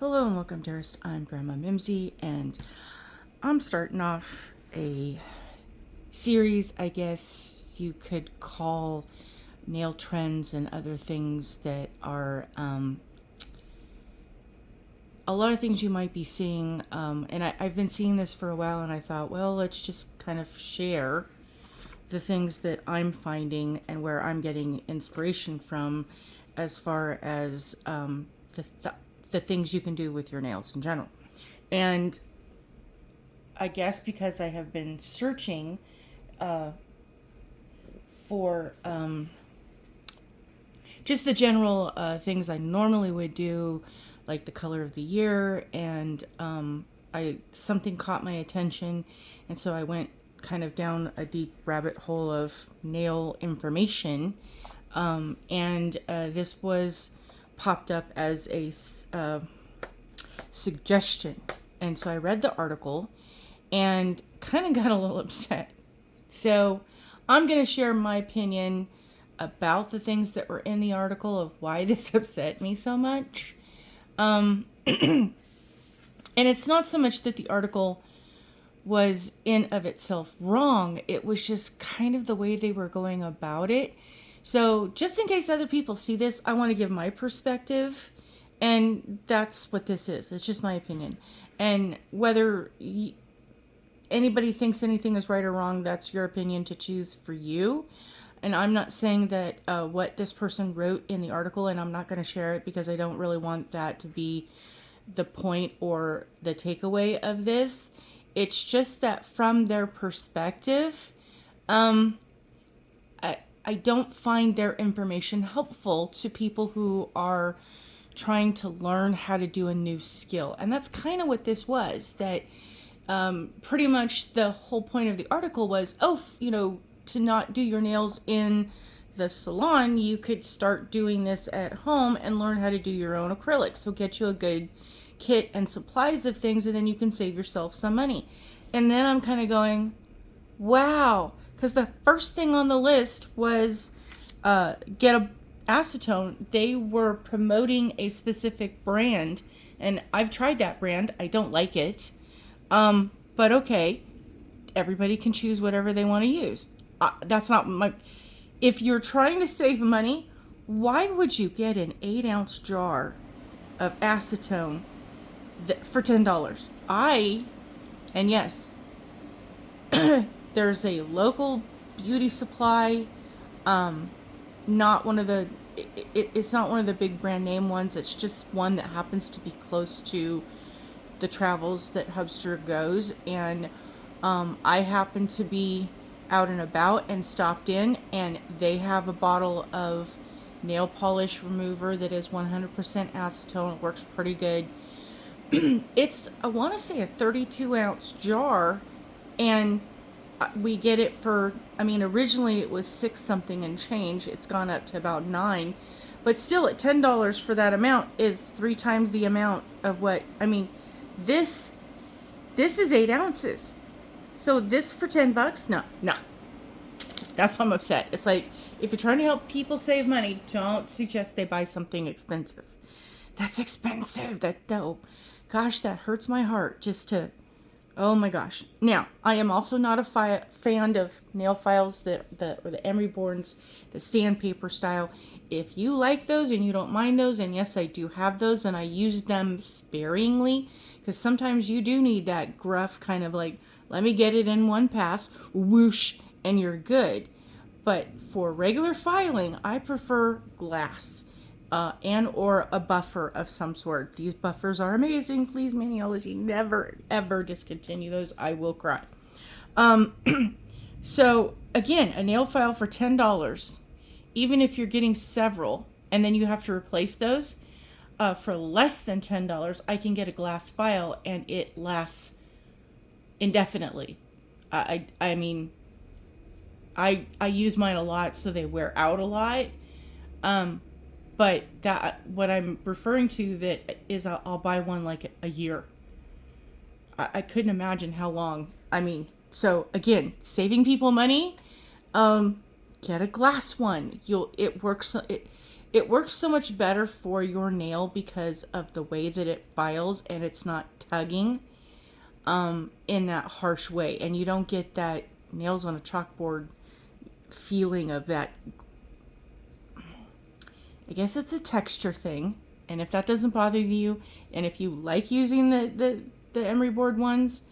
Hello and welcome, dearest. I'm Grandma Mimsy, and I'm starting off a series, I guess you could call nail trends and other things that are a lot of things you might be seeing. I've been seeing this for a while, and I thought, well, let's just kind of share the things that I'm finding and where I'm getting inspiration from as far as the things you can do with your nails in general. And I guess because I have been searching for just the general things I normally would do, like the color of the year, and I something caught my attention, and so I went kind of down a deep rabbit hole of nail information, and this was popped up as a suggestion, and so I read the article and kind of got a little upset. So I'm going to share my opinion about the things that were in the article of why this upset me so much. And it's not so much that the article was in of itself wrong. It was just kind of the way they were going about it. So just in case other people see this, I want to give my perspective. And that's what this is. It's just my opinion. And whether anybody thinks anything is right or wrong, that's your opinion to choose for you. And I'm not saying that what this person wrote in the article, and I'm not going to share it because I don't really want that to be the point or the takeaway of this. It's just that from their perspective, I don't find their information helpful to people who are trying to learn how to do a new skill. And that's kind of what this was, that pretty much the whole point of the article was, to not do your nails in the salon, you could start doing this at home and learn how to do your own acrylics. So get you a good kit and supplies of things, and then you can save yourself some money. And then I'm kind of going, wow, because the first thing on the list was get a acetone. They were promoting a specific brand, and I've tried that brand. I don't like it. But okay, everybody can choose whatever they want to use. That's not my... If you're trying to save money, why would you get an 8-ounce jar of acetone for $10? And yes, there's a local beauty supply, not one of the... It's not one of the big brand name ones. It's just one that happens to be close to the travels that Hubster goes, and I happen to be out and about and stopped in, and they have a bottle of nail polish remover that is 100% acetone. It works pretty good. It's, I want to say, a 32-ounce jar, and we get it for, originally it was 6 something and change. It's gone up to about 9, but still at $10 for that amount is 3 times the amount of what, this is 8 ounces. So this for $10? No. That's why I'm upset. It's like, if you're trying to help people save money, don't suggest they buy something expensive. That's expensive. Gosh, that hurts my heart just to, oh my gosh. Now, I am also not a fan of nail files or the Emery Bournes, the sandpaper style. If you like those and you don't mind those, and yes, I do have those, and I use them sparingly, because sometimes you do need that gruff kind of like, let me get it in one pass, whoosh, and you're good. But for regular filing, I prefer glass and or a buffer of some sort. These buffers are amazing. Please, Maniology, never, ever discontinue those. I will cry. So, again, a nail file for $10, even if you're getting several, and then you have to replace those, for less than $10, I can get a glass file, and it lasts indefinitely. I use mine a lot, so they wear out a lot. But that, what I'm referring to, that is, I'll buy one like a year. I couldn't imagine how long. So again, saving people money. Get a glass one. It works. It works so much better for your nail because of the way that it files, and it's not tugging in that harsh way, and you don't get that nails on a chalkboard feeling of that. I guess it's a texture thing, and if that doesn't bother you, and if you like using the emery board ones,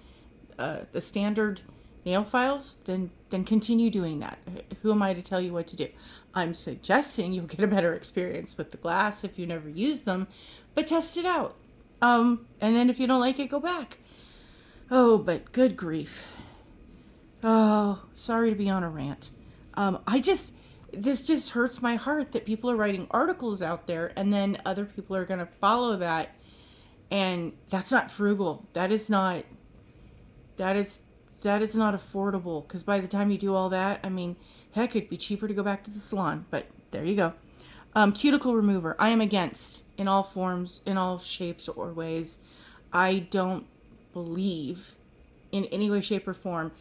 the standard nail files, then continue doing that. Who am I to tell you what to do? I'm suggesting you'll get a better experience with the glass if you never use them, but test it out. And then if you don't like it, go back. Oh, but good grief. Oh, sorry to be on a rant. This just hurts my heart that people are writing articles out there and then other people are going to follow that. And that's not frugal. That is not affordable, because by the time you do all that, I mean, heck, it'd be cheaper to go back to the salon, but there you go. Cuticle remover, I am against in all forms, in all shapes or ways. I don't believe in any way, shape, or form.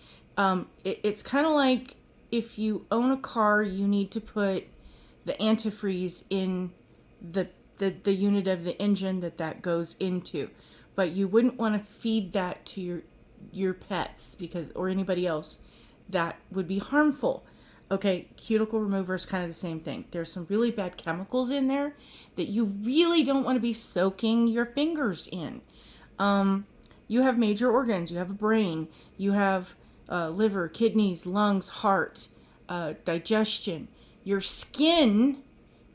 It's kind of like if you own a car, you need to put the antifreeze in the unit of the engine that goes into, but you wouldn't want to feed that to your pets, because, or anybody else, that would be harmful. Okay, cuticle remover is kind of the same thing. There's some really bad chemicals in there that you really don't want to be soaking your fingers in. You have major organs. You have a brain. You have liver, kidneys, lungs, heart, digestion. Your skin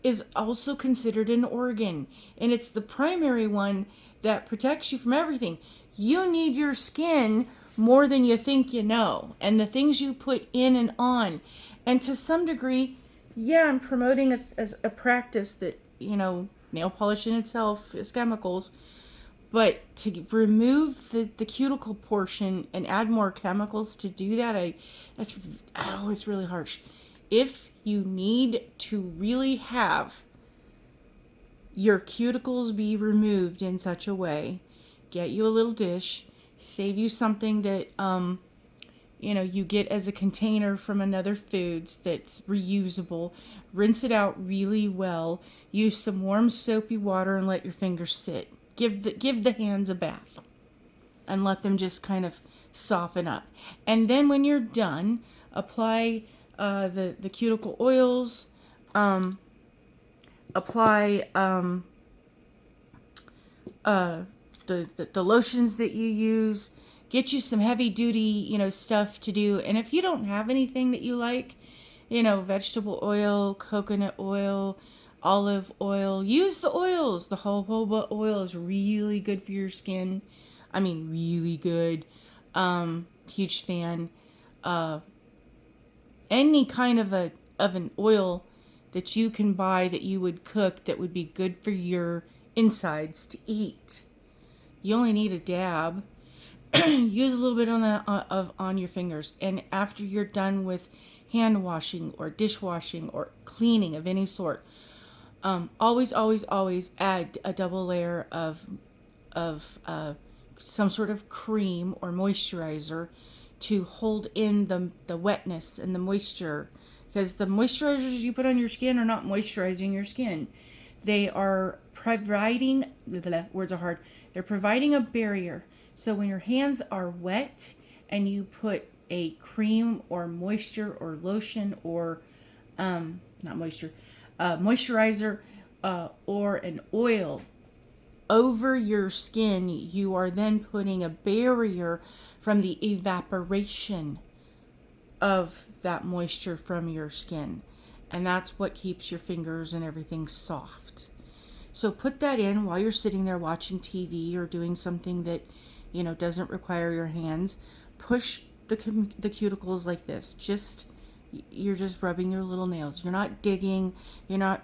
is also considered an organ, and it's the primary one that protects you from everything. You need your skin more than you think you know, and the things you put in and on. And to some degree, yeah, I'm promoting a practice that, nail polish in itself is chemicals, but to remove the cuticle portion and add more chemicals to do that, it's really harsh. If you need to really have your cuticles be removed in such a way, get you a little dish, save you something that, you get as a container from another foods that's reusable, rinse it out really well, use some warm soapy water and let your fingers sit. Give the hands a bath and let them just kind of soften up. And then when you're done, apply the cuticle oils, apply the lotions that you use. Get you some heavy duty, stuff to do. And if you don't have anything that you like, vegetable oil, coconut oil, olive oil, use the oils. The jojoba oil is really good for your skin. I mean, really good. Huge fan. Any kind of an oil that you can buy that you would cook that would be good for your insides to eat. You only need a dab. Use a little bit on your fingers, and after you're done with hand washing or dishwashing or cleaning of any sort, always add a double layer of some sort of cream or moisturizer to hold in the wetness and the moisture, because the moisturizers you put on your skin are not moisturizing your skin. They are providing, words are hard, they're providing a barrier. So when your hands are wet and you put a cream or moisture or lotion or, moisturizer or an oil over your skin, you are then putting a barrier from the evaporation of that moisture from your skin. And that's what keeps your fingers and everything soft. So put that in while you're sitting there watching TV or doing something that, doesn't require your hands. Push the cuticles like this. You're just rubbing your little nails. You're not digging. You're not,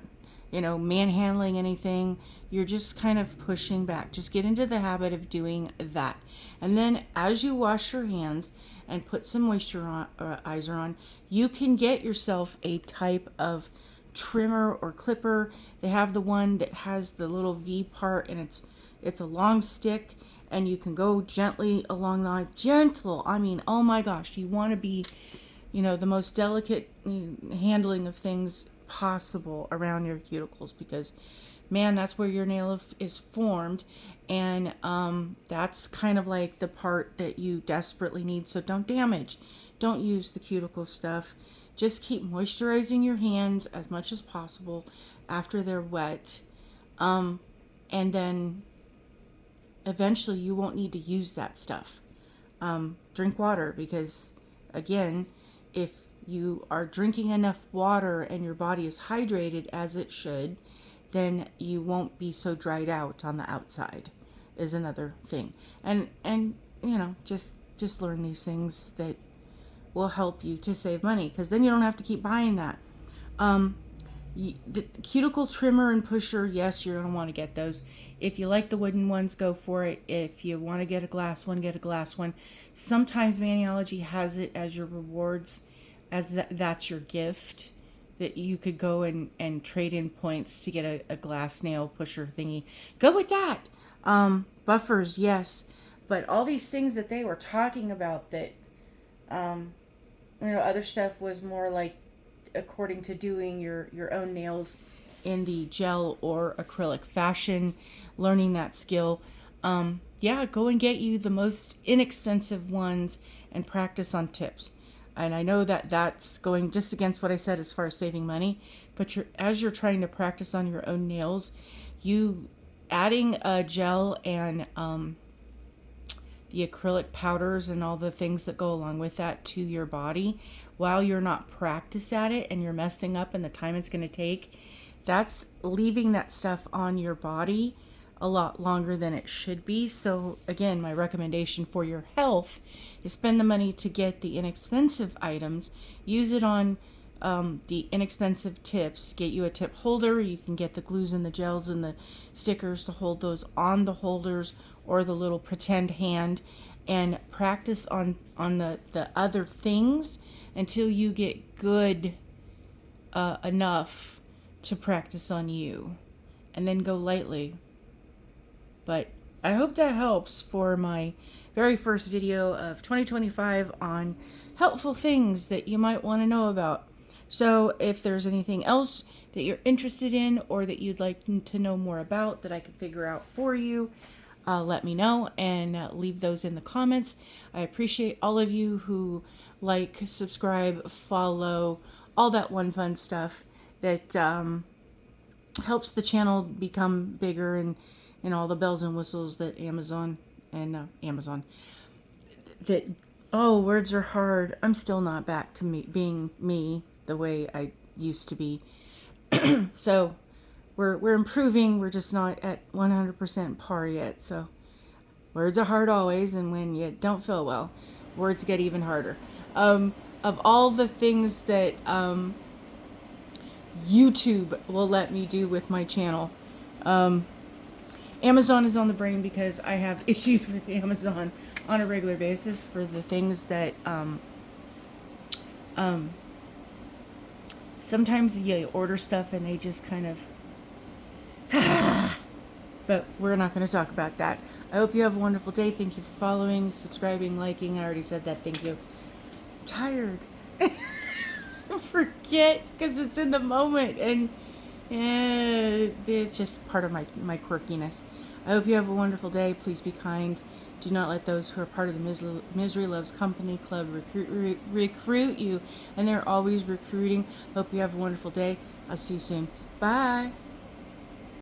manhandling anything. You're just kind of pushing back. Just get into the habit of doing that. And then as you wash your hands and put some moisturizer on, you can get yourself a type of trimmer or clipper. They have the one that has the little V part, and it's a long stick, and you can go gently along the line. Gentle. I mean, oh my gosh, you want to be, the most delicate handling of things possible around your cuticles, because man, that's where your nail is formed, and that's kind of like the part that you desperately need. So don't use the cuticle stuff. Just keep moisturizing your hands as much as possible after they're wet, and then eventually you won't need to use that stuff. Drink water, because again, if you are drinking enough water and your body is hydrated as it should, then you won't be so dried out on the outside, is another thing. And just learn these things that will help you to save money, because then you don't have to keep buying that. The cuticle trimmer and pusher, yes, you're going to want to get those. If you like the wooden ones, go for it. If you want to get a glass one, get a glass one. Sometimes Maniology has it as your rewards, as that's your gift, that you could go and trade in points to get a glass nail pusher thingy. Go with that. Buffers, yes. But all these things that they were talking about, that other stuff was more like according to doing your own nails in the gel or acrylic fashion, learning that skill. Go and get you the most inexpensive ones and practice on tips. And I know that that's going just against what I said as far as saving money, but as you're trying to practice on your own nails, you adding a gel and the acrylic powders and all the things that go along with that to your body while you're not practiced at it and you're messing up and the time it's going to take, that's leaving that stuff on your body a lot longer than it should be. So again, my recommendation for your health is spend the money to get the inexpensive items. Use it on the inexpensive tips. Get you a tip holder. You can get the glues and the gels and the stickers to hold those on the holders, or the little pretend hand, and practice on the other things until you get good enough to practice on you, and then go lightly. But I hope that helps for my very first video of 2025 on helpful things that you might want to know about. So if there's anything else that you're interested in or that you'd like to know more about that I can figure out for you, let me know and leave those in the comments. I appreciate all of you who like, subscribe, follow, all that one fun stuff that helps the channel become bigger, and all the bells and whistles that Amazon that, oh, words are hard. I'm still not back to being me the way I used to be. So we're improving. We're just not at 100% par yet. So words are hard always, and when you don't feel well, words get even harder. Of all the things that YouTube will let me do with my channel, Amazon is on the brain, because I have issues with Amazon on a regular basis for the things that sometimes you order stuff and they just kind of but we're not going to talk about that. I hope you have a wonderful day. Thank you for following, subscribing, liking. I already said that. Thank you. I'm tired. Forget, because it's in the moment, and it's just part of my quirkiness. I hope you have a wonderful day. Please be kind. Do not let those who are part of the Misery Loves Company Club recruit you, and they're always recruiting. Hope you have a wonderful day. I'll see you soon. Bye.